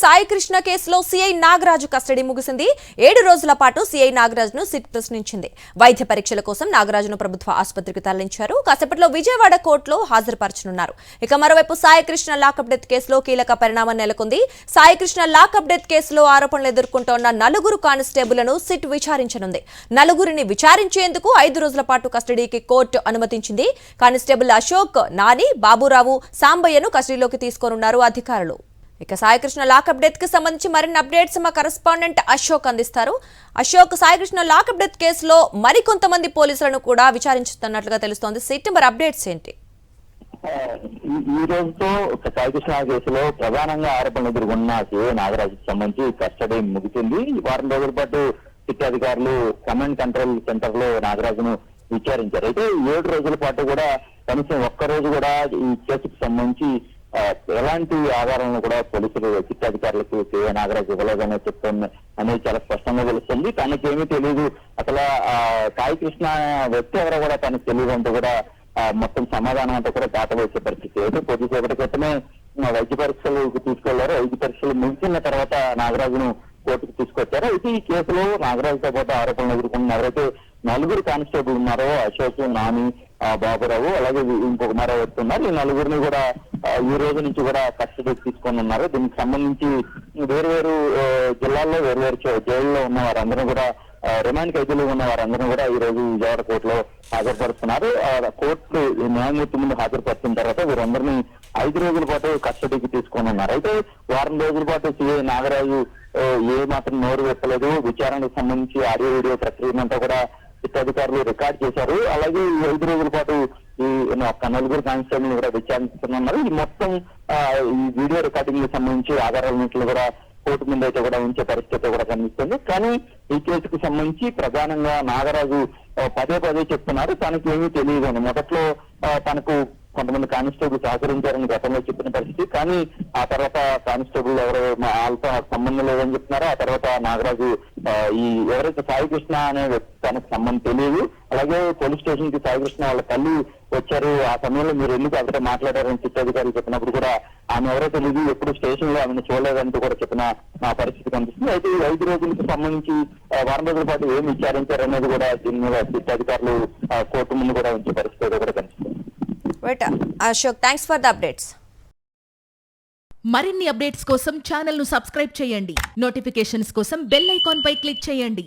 సాయి కృష్ణ కేసులో CI Nagaraju custody ముగిసింది. 7 రోజుల పాటు సీఐ నాగరాజును సిట్ ప్రశ్నించింది. వైద్య పరీక్షల కోసం నాగరాజును ప్రభుత్వ ఆసుపత్రికి తరలించారు. కాసేపట్లో విజయవాడ కోర్టులో హాజరుపరచనున్నారు. ఇక మరోవైపు సాయి కృష్ణ లాకప్ డెత్ కేసులో కీలక పరిణామం నెలకొంది. సాయి కృష్ణ లాకప్ డెత్ కేసులో ఆరోపణలు ఎదుర్కొంటోన్న 4 కానిస్టేబుళ్లను సిట్ విచారించనుంది. 4 విచారించేందుకు 5 రోజుల పాటు కస్టడీకి కోర్టు అనుమతించింది. కానిస్టేబుల్ అశోక్, నాని, బాబురావు, సాంబయ్యను కస్టడీలోకి తీసుకోనున్నారు అధికారులు. ఇక సాయికృష్ణ లాకప్ డెత్ కి సంబంధించి మరిన్ని అప్డేట్స్ మా కరెస్పాండెంట్ అశోక్ అందిస్తారు. అశోక్, సాయికృష్ణ లాకప్ డెత్ కేసులో మరికొంతమంది పోలీసులను కూడా విచారించుతున్నట్లుగా తెలుస్తోంది. సిట్ మరి అప్డేట్స్ ఏంటి? ఈ రోజుతో సాయికృష్ణ కేసులో ప్రధానంగా ఆరోపణలు ఎదుర్కొన్న సిఐ నాగరాజుకి సంబంధించి కస్టడీ ముగిసింది. వారం రోజుల పాటు సిట్ అధికారులు కమాండ్ కంట్రోల్ సెంటర్ లో నాగరాజును విచారించారు. అయితే 7 రోజుల పాటు కూడా కనీసం ఒక్కరోజు కూడా ఈ కేసుకు సంబంధించి ఎలాంటి ఆధారాలను కూడా పోలీసులు సిట్ అధికారులకు సిఐ నాగరాజు ఇవ్వలేదనే చెప్తుంది అనేది చాలా స్పష్టంగా తెలుస్తుంది. తనకేమీ తెలియదు, అసలు సాయి కృష్ణ వ్యక్తి ఎవరో కూడా తనకు తెలియదు అంటూ కూడా మొత్తం సమాధానం అంతా కూడా దాటవేసే పరిస్థితి. అయితే కొద్దిసేపటి క్రితమే వైద్య పరీక్షలు తీసుకెళ్లారు. వైద్య పరీక్షలు ముగిసిన తర్వాత నాగరాజును కోర్టుకు తీసుకొచ్చారు. అయితే ఈ కేసులో నాగరాజుతో పాటు ఆరోపణలు ఎదుర్కొన్న ఎవరైతే 4 కానిస్టేబుల్ ఉన్నారో, అశోక్, నాని, బాబురావు, అలాగే ఇంకొక మరో వ్యక్తి ఉన్నారు. ఈ 4 కూడా ఈ రోజు నుంచి కూడా కస్టడీకి తీసుకొని ఉన్నారు. దీనికి సంబంధించి వేరు జిల్లాల్లో వేరు జైల్లో ఉన్న వారందరూ కూడా రిమాండ్ ఖైదీలు ఉన్న వారందరూ కూడా ఈ రోజు విజయవాడ కోర్టులో హాజరుపరుస్తున్నారు. కోర్టు న్యాయమూర్తి ముందు హాజరుపరిచిన తర్వాత వీరందరినీ 5 రోజుల పాటు కస్టడీకి తీసుకొని ఉన్నారు. అయితే వారం రోజుల పాటు సిఐ నాగరాజు ఏ మాత్రం నోరు వెప్పలేదు. విచారణకు సంబంధించి ఆడియో వీడియో ప్రక్రియనంతా కూడా అధికారులు రికార్డ్ చేశారు. అలాగే ఈ 5 రోజుల పాటు ఈ 4 కానిస్టేబుల్ కూడా విచారిస్తున్నారు. ఈ మొత్తం ఈ వీడియో రికార్డింగ్ కి సంబంధించి ఆధారాలన్నింటినీ కూడా కోర్టు ముందు అయితే కూడా ఉంచే పరిస్థితి కూడా కనిపిస్తుంది. కానీ ఈ కేసుకు సంబంధించి ప్రధానంగా నాగరాజు పదే చెప్తున్నారు తనకు ఏమీ తెలియదు అని. మొదట్లో తనకు కొంతమంది కానిస్టేబుల్ సహకరించారని గతంలో చెప్పిన పరిస్థితి, కానీ ఆ తర్వాత కానిస్టేబుల్ ఎవరో వాళ్ళతో సంబంధం లేదని చెప్తున్నారు. ఆ తర్వాత నాగరాజు ఈ ఎవరైతే సాయికృష్ణ అనే వ్యక్తి తనకు సంబంధం తెలియదు. అలాగే పోలీస్ స్టేషన్ కి సాయికృష్ణ వాళ్ళ తల్లి వచ్చారు. ఆ సమయంలో మీరు ఎందుకు అక్కడ మాట్లాడారని సిట్ అధికారులు చెప్పినప్పుడు కూడా ఆమె ఎవరో తెలియదు, ఎప్పుడు స్టేషన్ లో ఆమెను చూడలేదంటూ కూడా చెప్పిన పరిస్థితి కనిపిస్తుంది. అయితే ఈ 5 రోజులకు సంబంధించి వారం రోజుల పాటు ఏం విచారించారనేది కూడా దీని మీద సిట్ అధికారులు కోర్టు ముందు కూడా ఉంచే పరిస్థితి కూడా కనిపిస్తుంది. Ashok, thanks for the updates. మరిన్ని అప్డేట్స్ కోసం ఛానల్ ను సబ్స్క్రైబ్ చేయండి. నోటిఫికేషన్స్ కోసం బెల్ ఐకాన్ పై క్లిక్ చేయండి.